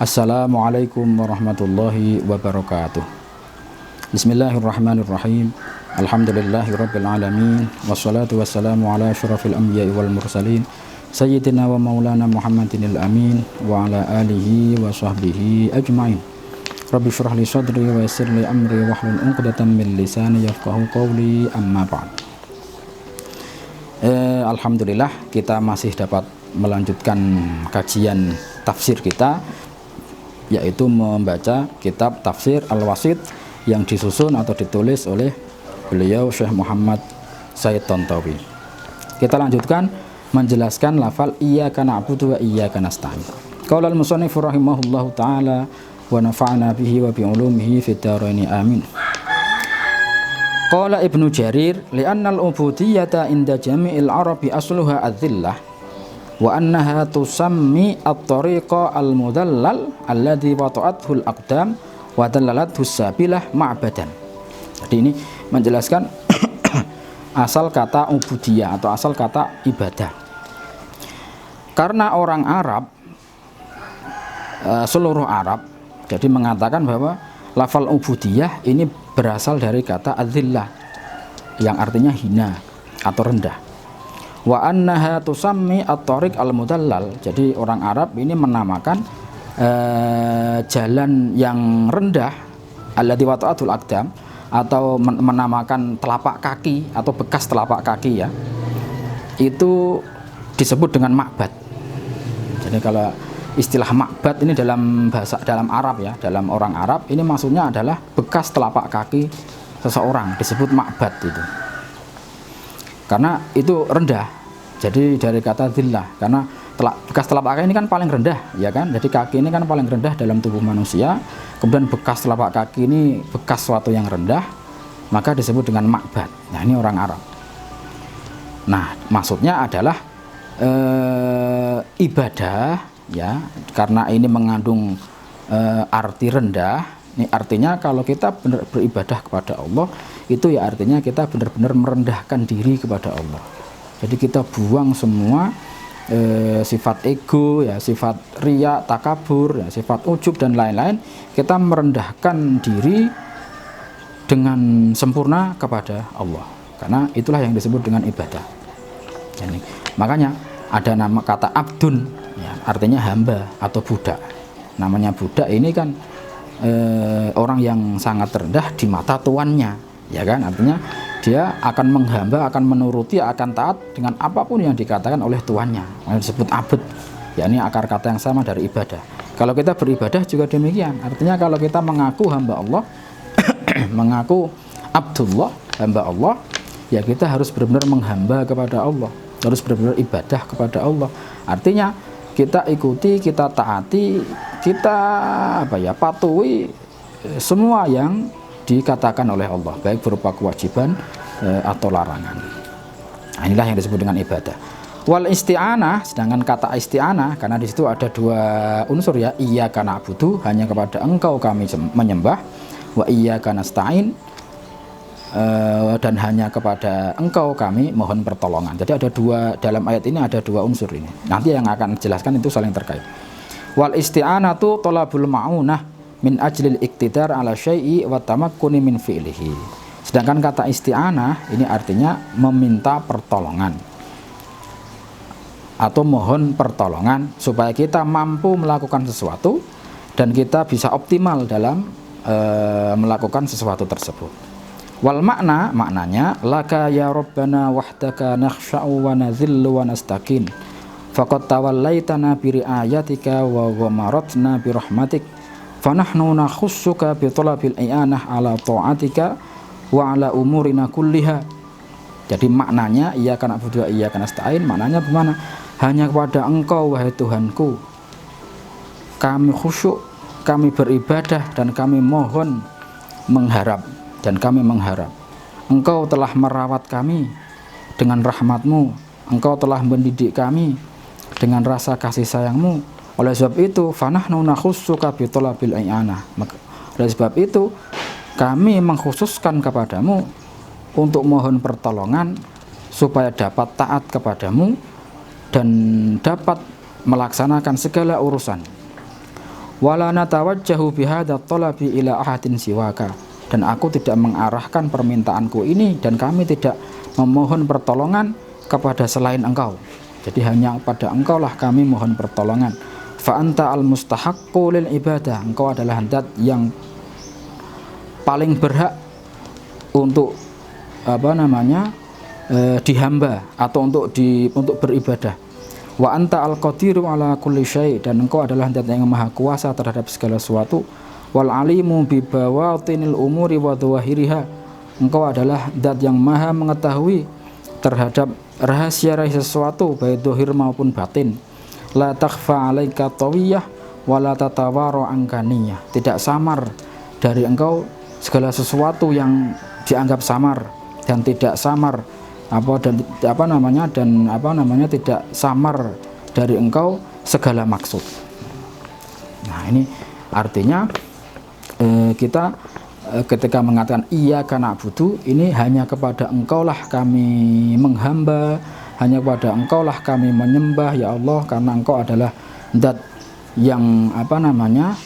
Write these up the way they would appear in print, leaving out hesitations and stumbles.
Assalamualaikum warahmatullahi wabarakatuh. Bismillahirrahmanirrahim. Alhamdulillahirabbil alamin. Wassalatu wassalamu ala asyrafil anbiya'i wal mursalin sayyidina wa maulana Muhammadinil amin wa ala alihi wa sahbihi ajmain. Rabbi shrah li sadri wa yassir li amri wahlul 'uqdatam min lisani yafqahu qawli, amma ba'd. Alhamdulillah kita masih dapat melanjutkan kajian tafsir kita, yaitu membaca kitab tafsir Al-Wasit yang disusun atau ditulis oleh beliau Syekh Muhammad Said Tontowi. Kita lanjutkan menjelaskan lafal iyyaka na'budu wa iyyaka nasta'in. Qala al-musannif rahimahullahu taala wa nafa'na bihi wa bi ulumihi fid dharain amin. Qala Ibnu Jarir li'anna al-ubudiyyata inda jami'il arabi asluha adzillah wa annaha tusammi at-tariqa al-mudallal alladhi wata'athu al-aqdam wa dallalathu sabilah ma'badan. Jadi ini menjelaskan asal kata ubudiyah atau asal kata ibadah. Karena orang Arab, seluruh Arab, jadi mengatakan bahwa lafal ubudiyah ini berasal dari kata adzillah yang artinya hina atau rendah. Wa annaha tusammi at-tariq al-mudallal. Jadi orang Arab ini menamakan jalan yang rendah alladzi wata'atul aqdam, atau menamakan telapak kaki atau bekas telapak kaki, ya, itu disebut dengan ma'bad. Jadi kalau istilah ma'bad ini dalam bahasa, dalam Arab, ya, dalam orang Arab ini maksudnya adalah bekas telapak kaki seseorang, disebut ma'bad itu. Karena itu rendah, jadi dari kata zillah, karena bekas telapak kaki ini kan paling rendah, ya kan, jadi kaki ini kan paling rendah dalam tubuh manusia, kemudian bekas telapak kaki ini bekas suatu yang rendah, maka disebut dengan ma'bad. Nah, ini orang Arab. Nah, maksudnya adalah ibadah, ya, karena ini mengandung arti rendah. Ini artinya kalau kita benar beribadah kepada Allah, itu ya artinya kita benar-benar merendahkan diri kepada Allah. Jadi kita buang semua sifat ego, ya, sifat riya, takabur, ya, sifat ujub dan lain-lain. Kita merendahkan diri dengan sempurna kepada Allah. Karena itulah yang disebut dengan ibadah. Jadi, makanya ada nama kata abdun, ya, artinya hamba atau budak. Namanya budak ini kan orang yang sangat rendah di mata tuannya, ya kan, artinya dia akan menghamba, akan menuruti, akan taat dengan apapun yang dikatakan oleh tuannya. Yang disebut abd, ya, ini akar kata yang sama dari ibadah. Kalau kita beribadah juga demikian, artinya kalau kita mengaku hamba Allah mengaku Abdullah, hamba Allah, ya kita harus benar-benar menghamba kepada Allah, harus benar-benar ibadah kepada Allah. Artinya kita ikuti, kita taati, kita patuhi semua yang dikatakan oleh Allah, baik berupa kewajiban atau larangan. Nah, inilah yang disebut dengan ibadah. Wal isti'anah, sedangkan kata isti'anah, karena di situ ada dua unsur, ya, iyyaka na'budu, hanya kepada engkau kami menyembah, wa iyyaka nasta'in, dan hanya kepada engkau kami mohon pertolongan. Jadi ada dua, dalam ayat ini ada dua unsur ini. Nanti yang akan dijelaskan itu saling terkait. Wal isti'anatu talabul ma'unah min ajlil iktidar ala syai'i wa tamakkuni min fi'lihi. Sedangkan kata isti'anah ini artinya meminta pertolongan atau mohon pertolongan supaya kita mampu melakukan sesuatu dan kita bisa optimal dalam melakukan sesuatu tersebut. Wal maknanya laka ya rabbana wahdaka nakhsha'u wa nazillu wa nastaqin faqad tawallaitana bi riayatika wa ghamaratna bi rahmatik fanahnu nakhussuka bi talabil i'anah ala ta'atika wa ala umurina kulliha. Jadi maknanya iyyaka na'budu wa iyyaka nasta'in, maknanya bagaimana? Hanya kepada engkau wahai Tuhanku kami khusyuk, kami beribadah, dan kami mohon mengharap, dan kami mengharap engkau telah merawat kami dengan rahmatmu, engkau telah mendidik kami dengan rasa kasih sayangmu. Oleh sebab itu fanahnu nakhussuka bi talabil i'anah, oleh sebab itu kami mengkhususkan kepadamu untuk mohon pertolongan supaya dapat taat kepadamu dan dapat melaksanakan segala urusan. wala natawajjahu bihadza talabi ila ahadin siwaka, dan aku tidak mengarahkan permintaanku ini dan kami tidak memohon pertolongan kepada selain engkau. Jadi hanya pada engkau lah kami mohon pertolongan. Fa anta al mustahaqqu lil ibadah, engkau adalah zat yang paling berhak untuk dihamba atau untuk beribadah. Wa anta al qadiru ala kulli syai, dan engkau adalah zat yang maha kuasa terhadap segala sesuatu. Wal alimu bi bawatinil umuri wa dhawahiriha, engkau adalah zat yang maha mengetahui terhadap rahasia-rahasia sesuatu baik zahir maupun batin. La takhfa 'alaika tawiyah wa la tatawara ankaniyah, tidak samar dari engkau segala sesuatu yang dianggap samar, dan tidak samar tidak samar dari engkau segala maksud. Nah, ini artinya kita ketika mengatakan iyyaka na'budu, ini hanya kepada engkaulah kami menghamba, hanya kepada engkaulah kami menyembah ya Allah, karena engkau adalah zat yang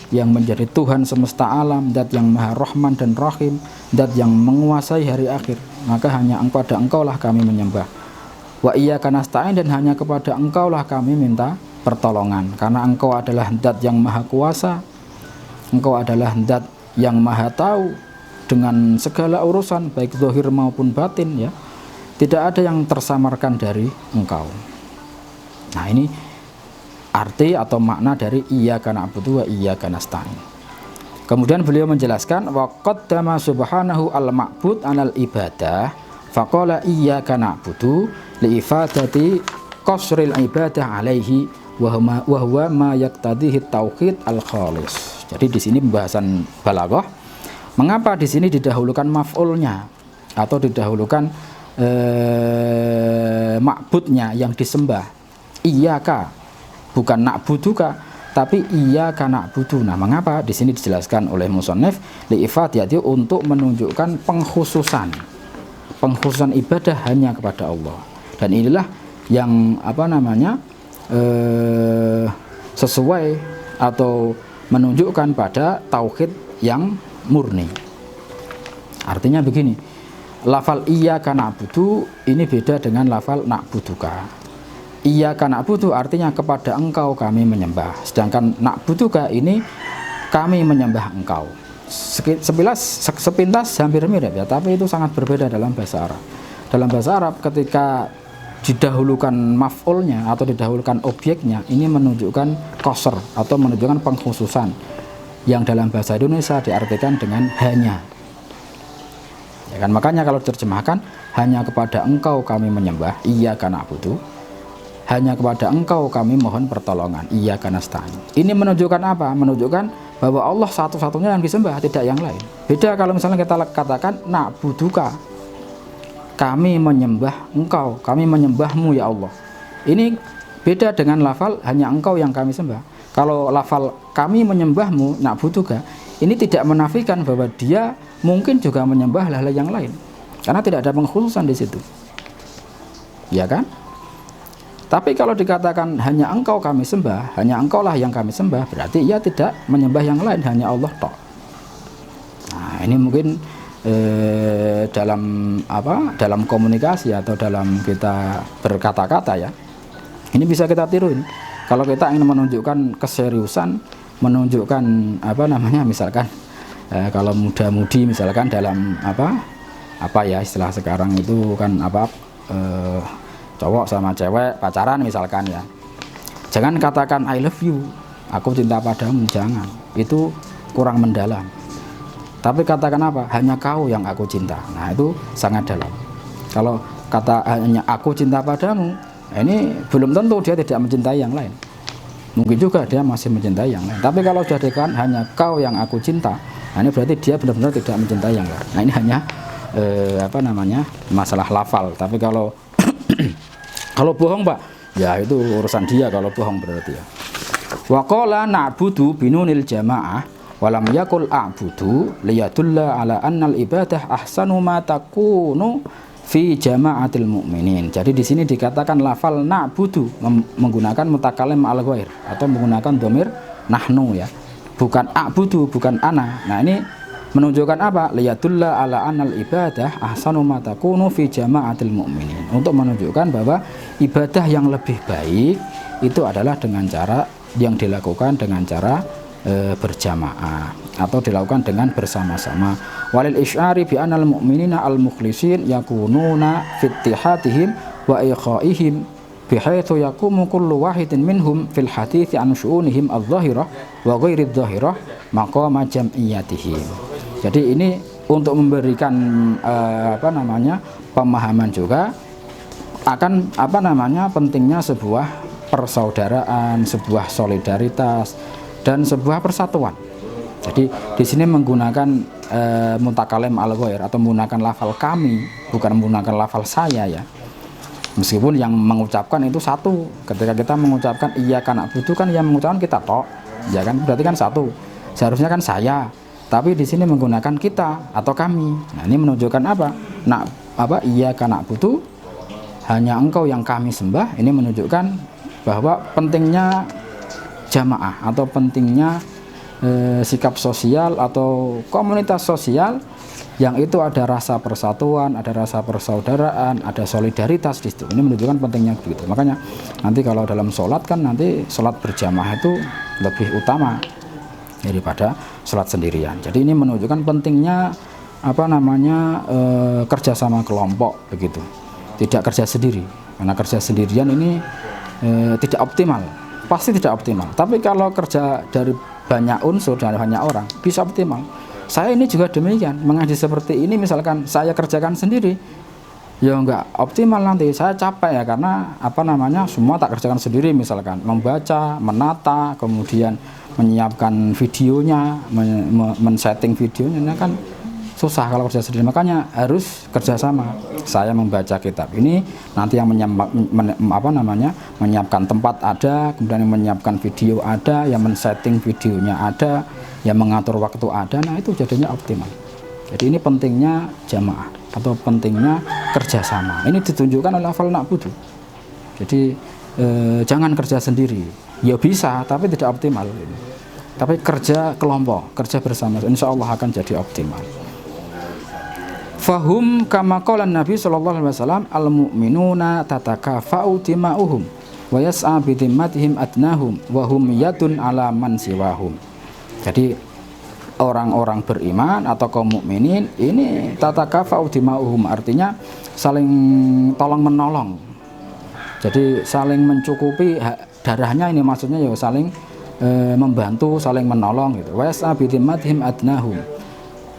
yang menjadi Tuhan semesta alam, zat yang maha rahman dan rahim, zat yang menguasai hari akhir, maka hanya kepada engkaulah kami menyembah. Wa iyyaka nasta'in, dan hanya kepada engkaulah kami minta pertolongan, karena engkau adalah zat yang maha kuasa, engkau adalah zat yang maha tahu dengan segala urusan baik zahir maupun batin, ya. Tidak ada yang tersamarkan dari engkau. Nah, ini arti atau makna dari iyyaka na'budu wa iyyaka nasta'in. Kemudian beliau menjelaskan wa qaddama subhanahu al-ma'bud 'alal ibadah faqala iyyaka na'budu li ifadati qasril ibadah 'alaihi wa huwa ma yaqtadihi tauhid al-khalis. Jadi di sini pembahasan balaghah, mengapa di sini didahulukan maf'ulnya atau didahulukan ma'budnya yang disembah, iyyaka, bukan na'buduka, tapi iyyaka na'budu. Nah, mengapa di sini dijelaskan oleh musannif li ifadati, untuk menunjukkan pengkhususan ibadah hanya kepada Allah. Dan inilah yang sesuai atau menunjukkan pada tauhid yang murni. Artinya begini, lafal iyyaka na'budu ini beda dengan lafal na'buduka. Iyyaka na'budu artinya kepada engkau kami menyembah, sedangkan na'buduka ini kami menyembah engkau. Sepintas hampir mirip, ya, tapi itu sangat berbeda dalam bahasa Arab. Dalam bahasa Arab ketika didahulukan maf'ulnya atau didahulukan objeknya, ini menunjukkan qasr atau menunjukkan pengkhususan, yang dalam bahasa Indonesia diartikan dengan hanya, ya kan. Makanya kalau diterjemahkan hanya kepada engkau kami menyembah, iyyaka na'budu, hanya kepada engkau kami mohon pertolongan, iyyaka nasta'in. Ini menunjukkan apa? Menunjukkan bahwa Allah satu-satunya yang disembah, tidak yang lain. Beda kalau misalnya kita katakan na'buduka, kami menyembah engkau, kami menyembahmu ya Allah. Ini beda dengan lafal hanya engkau yang kami sembah. Kalau lafal kami menyembahmu, na'buduka, ini tidak menafikan bahwa dia mungkin juga menyembah hal-hal yang lain, karena tidak ada pengkhususan di situ, ya kan? Tapi kalau dikatakan hanya engkau kami sembah, hanya engkaulah yang kami sembah, berarti ia tidak menyembah yang lain, hanya Allah tok. Nah, ini mungkin dalam komunikasi atau dalam kita berkata-kata, ya, ini bisa kita tiru ini. Kalau kita ingin menunjukkan keseriusan, menunjukkan misalkan kalau muda-mudi misalkan dalam istilah sekarang itu kan cowok sama cewek pacaran misalkan, ya, jangan katakan I love you, aku cinta padamu, jangan, itu kurang mendalam. Tapi katakan apa? Hanya kau yang aku cinta. Nah, itu sangat dalam. Kalau kata hanya aku cinta padamu, ini belum tentu dia tidak mencintai yang lain. Mungkin juga dia masih mencintai yang lain. Tapi kalau jadikan hanya kau yang aku cinta, nah, ini berarti dia benar-benar tidak mencintai yang lain. Nah, ini hanya masalah lafal. Tapi kalau kalau bohong, Pak, ya itu urusan dia kalau bohong berarti, ya. Wa qala na'budu binunil jamaah walam yakul a'budu liyadulla ala annal ibadah ahsanu ma takunu fi jama'atil mu'minin. Jadi di sini dikatakan lafal na'budu menggunakan mutakalim al-ghair atau menggunakan dhamir nahnu, ya. bukan a'budu, bukan ana. Nah, ini menunjukkan apa? Liyadulla ala anal ibadah ahsanu ma takunu fi jama'atil mu'minin. Untuk menunjukkan bahwa ibadah yang lebih baik itu adalah dengan cara yang dilakukan dengan cara berjamaah atau dilakukan dengan bersama-sama. Walil isyari bi anal mu'minina al mukhlisin yakununa fi ittihatihim wa iqaihim bihaitsu yaqumu kullu wahidin minhum fil hadithi an syu'unihim adh-dhahirah wa ghairi adh-dhahirah maqama jam'iyatihim. Jadi ini untuk memberikan pemahaman juga akan pentingnya sebuah persaudaraan, sebuah solidaritas dan sebuah persatuan. Jadi di sini menggunakan mutakalim al-ghair atau menggunakan lafal kami, bukan menggunakan lafal saya ya. Meskipun yang mengucapkan itu satu. Ketika kita mengucapkan iyyaka na'budu kan yang mengucapkan kita tok, ya kan? Berarti kan satu. Seharusnya kan saya. Tapi di sini menggunakan kita atau kami. Nah, ini menunjukkan apa? Iyyaka na'budu, hanya engkau yang kami sembah. Ini menunjukkan bahwa pentingnya jamaah atau pentingnya sikap sosial atau komunitas sosial yang itu ada rasa persatuan, ada rasa persaudaraan, ada solidaritas di situ. Ini menunjukkan pentingnya begitu. Makanya nanti kalau dalam sholat kan nanti sholat berjamaah itu lebih utama daripada sholat sendirian. Jadi ini menunjukkan pentingnya kerjasama kelompok begitu. Tidak kerja sendiri. Karena kerja sendirian ini tidak optimal. Pasti tidak optimal. Tapi kalau kerja dari banyak unsur dan banyak orang bisa optimal. Saya ini juga demikian. Mengaji seperti ini misalkan saya kerjakan sendiri, ya enggak optimal nanti. Saya capek ya karena semua tak kerjakan sendiri, misalkan membaca, menata, kemudian menyiapkan videonya, men-setting videonya, kan susah kalau kerja sendiri. Makanya harus kerjasama. Saya membaca kitab ini, nanti yang menyiapkan tempat ada, kemudian yang menyiapkan video ada, yang men-setting videonya ada, yang mengatur waktu ada. Nah itu jadinya optimal. Jadi ini pentingnya jamaah atau pentingnya kerjasama. Ini ditunjukkan oleh lafal na'budu. Jadi jangan kerja sendiri. Ya bisa, tapi tidak optimal. Tapi kerja kelompok, kerja bersama, insya Allah akan jadi optimal. Fahum kama qala Nabi sallallahu alaihi wasallam al-mu'minuna tatakafa'u dima'uhum wa yas'a bi dhimmatihim adnahum wa hum yadun ala man siwahum. Jadi orang-orang beriman atau kaum mukminin ini tatakafa'u dima'uhum, artinya saling tolong menolong. Jadi saling mencukupi darahnya, ini maksudnya ya saling membantu, saling menolong gitu. Wa yas'a bi dhimmatihim adnahum,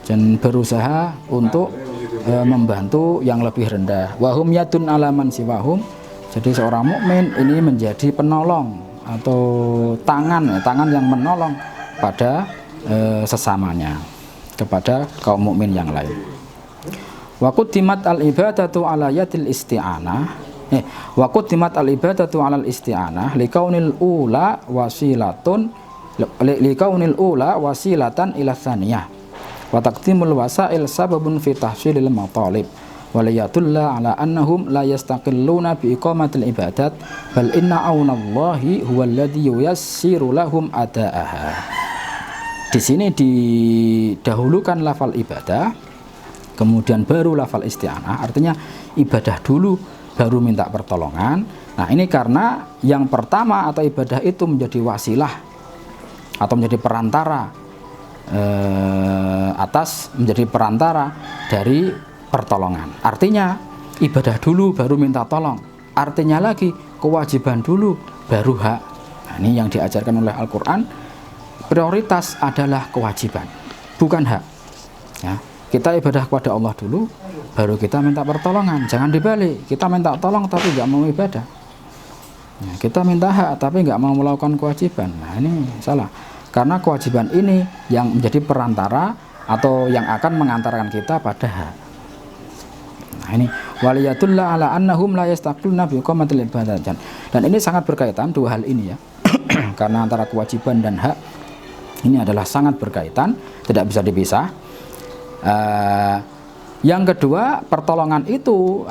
dan berusaha untuk membantu yang lebih rendah. Wahum yadun alaman siwahum, jadi seorang mukmin ini menjadi penolong atau tangan yang menolong pada sesamanya, kepada kaum mukmin yang lain. Wa quddimat al ibadatu ala yadil isti'anah. Wa quddimat al ibadatu ala al isti'anah likaunil ula wasilatan ila tsaniyah. Wa taqdimul wasail sababun fi tahsilil matalib wa liyadulla ala annahum la yastaqilluna bi iqamatil ibadat bal inna aunallahi huwal ladzi yuyassiru lahum adaaha. Di sini didahulukan lafal ibadah, kemudian baru lafal isti'anah, artinya ibadah dulu baru minta pertolongan. Nah ini karena yang pertama atau ibadah itu menjadi wasilah atau menjadi perantara menjadi perantara dari pertolongan. Artinya ibadah dulu baru minta tolong. Artinya lagi kewajiban dulu baru hak. Nah, ini yang diajarkan oleh Al-Quran. Prioritas adalah kewajiban, bukan hak. Ya, kita ibadah kepada Allah dulu, baru kita minta pertolongan. Jangan dibalik. Kita minta tolong tapi nggak mau ibadah. Ya, kita minta hak tapi nggak mau melakukan kewajiban. Nah ini salah. Karena kewajiban ini yang menjadi perantara atau yang akan mengantarkan kita pada hak. Nah ini waliyatullah ala annahum la yastaqiluna bi iqamatil ibadat. Dan ini sangat berkaitan dua hal ini ya. Karena antara kewajiban dan hak ini adalah sangat berkaitan, tidak bisa dipisah. Yang kedua, pertolongan itu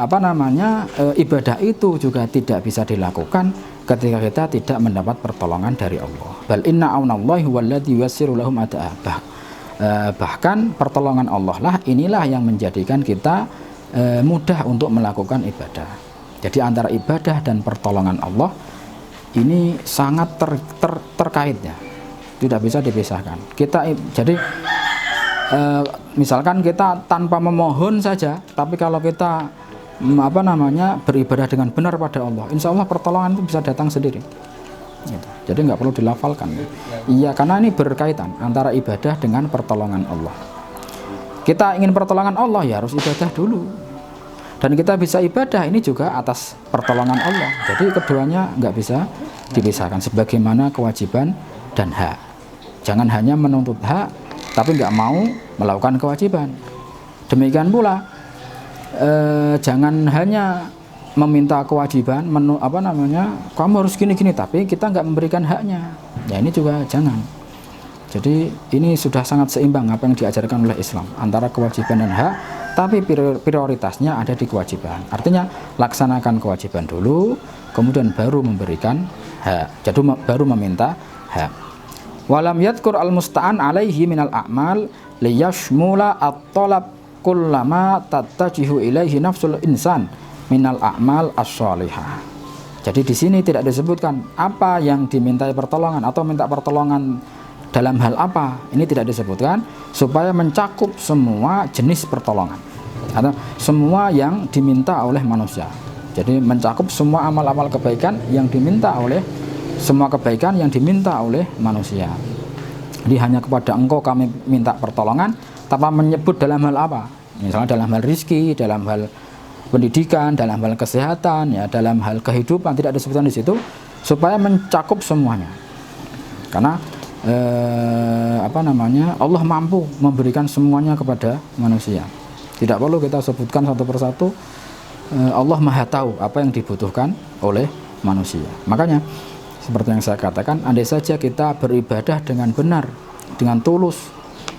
ibadah itu juga tidak bisa dilakukan ketika kita tidak mendapat pertolongan dari Allah. Bal inna aunallahi huwallazi yuyassiru lahum ada'a. Bahkan pertolongan Allah lah inilah yang menjadikan kita mudah untuk melakukan ibadah. Jadi antara ibadah dan pertolongan Allah ini sangat terkait ya, tidak bisa dipisahkan. Jadi misalkan kita tanpa memohon saja, tapi kalau kita beribadah dengan benar pada Allah, insya Allah pertolongan itu bisa datang sendiri. Gitu. Jadi nggak perlu dilafalkan. Iya, karena ini berkaitan antara ibadah dengan pertolongan Allah. Kita ingin pertolongan Allah ya harus ibadah dulu. Dan kita bisa ibadah ini juga atas pertolongan Allah. Jadi keduanya nggak bisa dipisahkan, sebagaimana kewajiban dan hak. Jangan hanya menuntut hak tapi nggak mau melakukan kewajiban. Demikian pula jangan hanya meminta kewajiban, kamu harus gini-gini, tapi kita nggak memberikan haknya. Ya ini juga jangan. Jadi ini sudah sangat seimbang apa yang diajarkan oleh Islam antara kewajiban dan hak, tapi prioritasnya ada di kewajiban. Artinya laksanakan kewajiban dulu, kemudian baru memberikan hak. Jadi baru meminta hak. Walam yadkur al-musta'an alaihi minal a'mal liyashmula at-talab kullama tattajihu ilaihi nafsul insan minal a'mal as-shalihah. Jadi di sini tidak disebutkan apa yang dimintai pertolongan atau minta pertolongan dalam hal apa. Ini tidak disebutkan supaya mencakup semua jenis pertolongan atau semua yang diminta oleh manusia. Jadi mencakup semua amal-amal kebaikan yang diminta oleh manusia. Jadi hanya kepada engkau kami minta pertolongan tanpa menyebut dalam hal apa. Misalnya dalam hal rizki, dalam hal pendidikan, dalam hal kesehatan, ya, dalam hal kehidupan, tidak disebutkan di situ supaya mencakup semuanya. Karena Allah mampu memberikan semuanya kepada manusia. Tidak perlu kita sebutkan satu persatu. Allah Maha tahu apa yang dibutuhkan oleh manusia. Makanya seperti yang saya katakan, andai saja kita beribadah dengan benar, dengan tulus,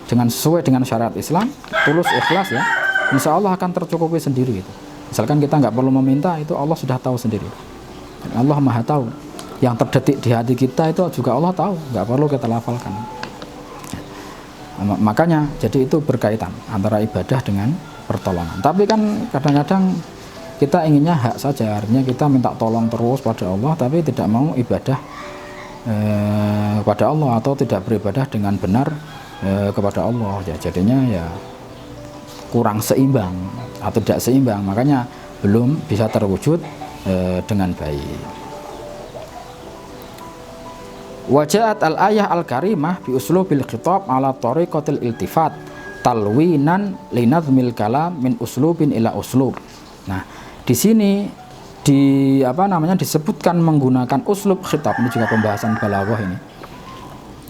dengan sesuai dengan syariat Islam, tulus ikhlas ya, insya Allah akan tercukupi sendiri itu. Misalkan kita nggak perlu meminta, itu Allah sudah tahu sendiri. Allah Maha tahu. Yang terdetik di hati kita itu juga Allah tahu, nggak perlu kita lafalkan. Makanya jadi itu berkaitan antara ibadah dengan pertolongan. Tapi kan kadang-kadang kita inginnya hak saja, artinya kita minta tolong terus pada Allah, tapi tidak mau ibadah kepada Allah atau tidak beribadah dengan benar kepada Allah. Ya, jadinya ya kurang seimbang atau tidak seimbang, makanya belum bisa terwujud dengan baik. Wajahat al-ayah al-karimah bi uslubil khitab ala tariqatil iltifat talwinan linazmil kalam min uslubin ila uslub. Nah, di sini disebutkan menggunakan uslub khitab. Ini juga pembahasan balaghah ini.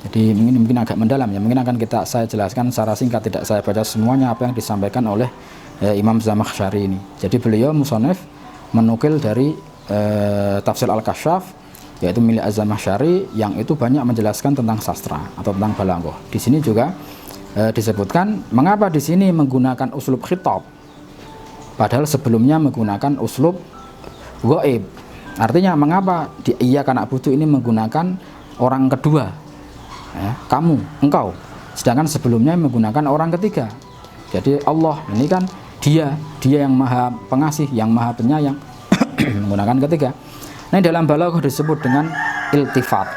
Jadi mungkin agak mendalam ya. Mungkin akan saya jelaskan secara singkat, tidak saya baca semuanya apa yang disampaikan oleh Imam Zamakhsyari ini. Jadi beliau musannif menukil dari tafsir Al-Kasyaf, yaitu milik Az-Zamakhsyari, yang itu banyak menjelaskan tentang sastra atau tentang balaghah. Di sini juga disebutkan mengapa di sini menggunakan uslub khitab, padahal sebelumnya menggunakan uslub ghaib. Artinya mengapa di iyyaka na'budu ini menggunakan orang kedua, ya, kamu, engkau, sedangkan sebelumnya menggunakan orang ketiga. Jadi Allah ini kan dia yang maha pengasih, yang maha penyayang, menggunakan ketiga. Nah, dalam balaghah disebut dengan iltifat,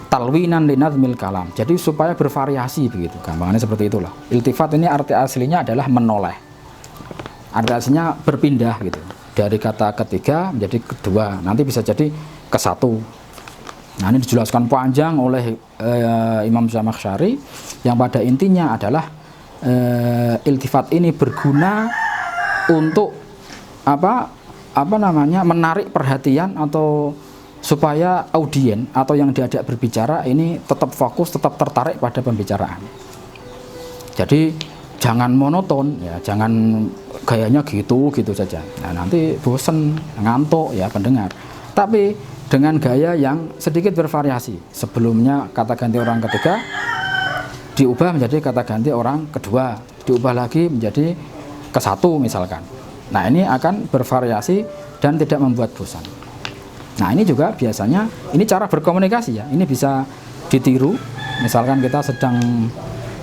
talwinan linazmil kalam. Jadi supaya bervariasi begitu, gampangannya seperti itulah. Iltifat ini arti aslinya adalah menoleh. Arti aslinya berpindah gitu. Dari kata ketiga menjadi kedua, nanti bisa jadi ke satu. Nah, ini dijelaskan panjang oleh Imam Zamakhsyari, yang pada intinya adalah iltifat ini berguna untuk menarik perhatian atau supaya audien atau yang diajak berbicara ini tetap fokus, tetap tertarik pada pembicaraan. Jadi jangan monoton ya, jangan gayanya gitu saja. Nah, nanti bosen, ngantuk ya pendengar. Tapi dengan gaya yang sedikit bervariasi. Sebelumnya kata ganti orang ketiga diubah menjadi kata ganti orang kedua, diubah lagi menjadi ke satu misalkan. Nah, ini akan bervariasi dan tidak membuat bosan. Nah ini juga biasanya, ini cara berkomunikasi ya, ini bisa ditiru. Misalkan kita sedang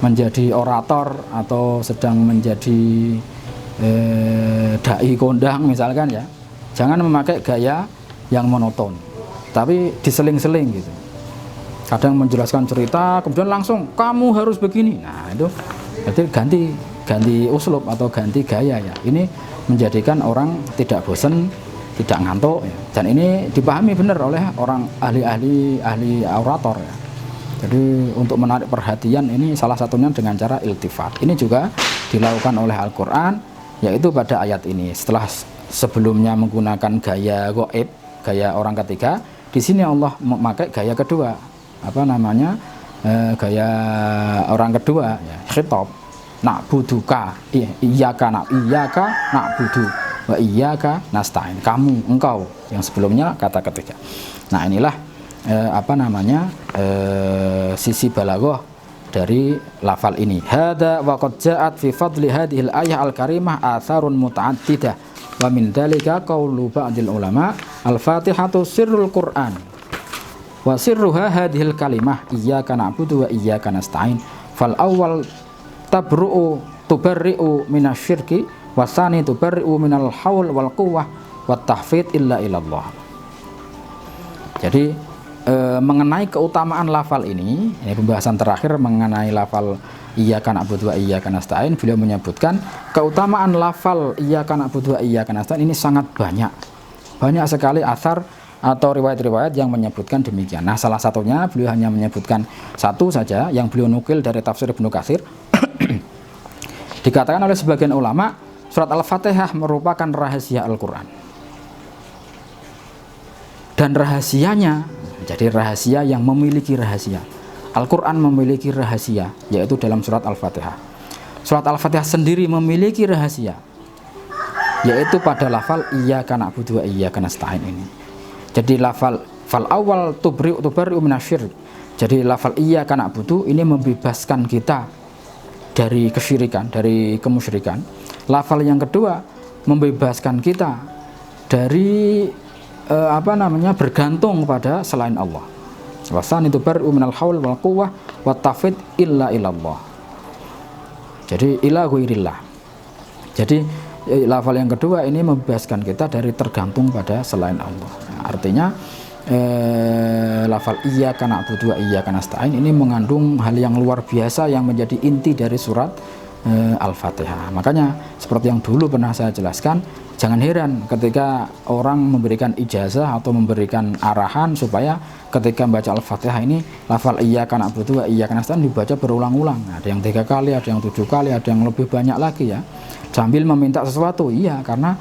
menjadi orator atau sedang menjadi dai kondang misalkan ya, jangan memakai gaya yang monoton, tapi diseling-seling gitu. Kadang menjelaskan cerita, kemudian langsung kamu harus begini. Nah itu berarti ganti uslub atau ganti gaya ya. Ini menjadikan orang tidak bosan, tidak ngantuk ya. Dan ini dipahami benar oleh orang ahli orator ya. Jadi untuk menarik perhatian ini salah satunya dengan cara iltifat. Ini juga dilakukan oleh Al-Quran, yaitu pada ayat ini. Setelah sebelumnya menggunakan gaya ghaib, gaya orang ketiga, di sini Allah memakai gaya kedua, gaya orang kedua ya, khitab. Na'buduka, iyyaka na'budu wa iyyaka nasta'in. Kamu, engkau, yang sebelumnya kata ketiga. Nah inilah sisi balaghah dari lafal ini. Hadza wa qad ja'at fi fadli hadhil ayah al-karimah atharun muta'addidah wa min dalika qaulu ba'dil ulama al-Fatihatu sirrul Qur'an wa sirruha hadhil kalimah iyyaka na'budu wa iyyaka nasta'in. Fal awwal tubarri'u minasyirki wa tsani tubarri'u minal haul wal quwwah wat tahfidz illa ilallah. Jadi mengenai keutamaan lafal ini pembahasan terakhir mengenai lafal iyyaka na'budu wa iyyaka nasta'in, beliau menyebutkan keutamaan lafal iyyaka na'budu wa iyyaka nasta'in ini sangat banyak sekali athar atau riwayat-riwayat yang menyebutkan demikian. Nah salah satunya beliau hanya menyebutkan satu saja yang beliau nukil dari tafsir Ibnu Katsir. Dikatakan oleh sebagian ulama, surat Al-Fatihah merupakan rahasia Al-Quran, dan rahasianya jadi rahasia yang memiliki rahasia. Al-Quran memiliki rahasia, yaitu dalam surat Al-Fatihah. Surat Al-Fatihah sendiri memiliki rahasia, yaitu pada lafal iyyaka na'budu wa iyyaka nasta'in ini. Jadi lafal fal awal tubarri'u minasyirk. Jadi lafal iyyaka na'budu ini membebaskan kita dari kesyirikan, dari kemusyrikan. Lafal yang kedua membebaskan kita dari bergantung kepada selain Allah. Wasan itu baru minal haul wal quwwah wat tafid illa ilallah. Jadi ila ghairillah. Jadi lafal yang kedua ini membebaskan kita dari tergantung pada selain Allah. Nah, artinya lafal iyyaka na'budu wa iyyaka nasta'in ini mengandung hal yang luar biasa yang menjadi inti dari surat Al-Fatihah. Makanya seperti yang dulu pernah saya jelaskan, jangan heran ketika orang memberikan ijazah atau memberikan arahan supaya ketika membaca Al-Fatihah ini lafal iyyaka na'budu wa iyyaka nasta'in dibaca berulang-ulang. Ada yang 3 kali, ada yang 7 kali, ada yang lebih banyak lagi ya. Sambil meminta sesuatu, iya, karena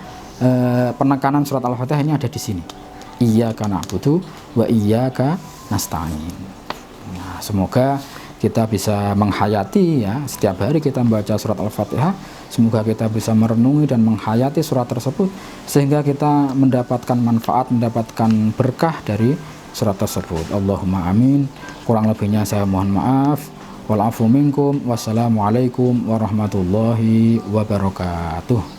penekanan surat Al-Fatihah ini ada di sini. Iyyaka na'budu wa iyyaka nasta'in. Nah, semoga kita bisa menghayati ya, setiap hari kita membaca surat Al-Fatihah, semoga kita bisa merenungi dan menghayati surat tersebut sehingga kita mendapatkan manfaat, mendapatkan berkah dari surat tersebut. Allahumma amin. Kurang lebihnya saya mohon maaf. Wal afu minkum. Wassalamualaikum warahmatullahi wabarakatuh.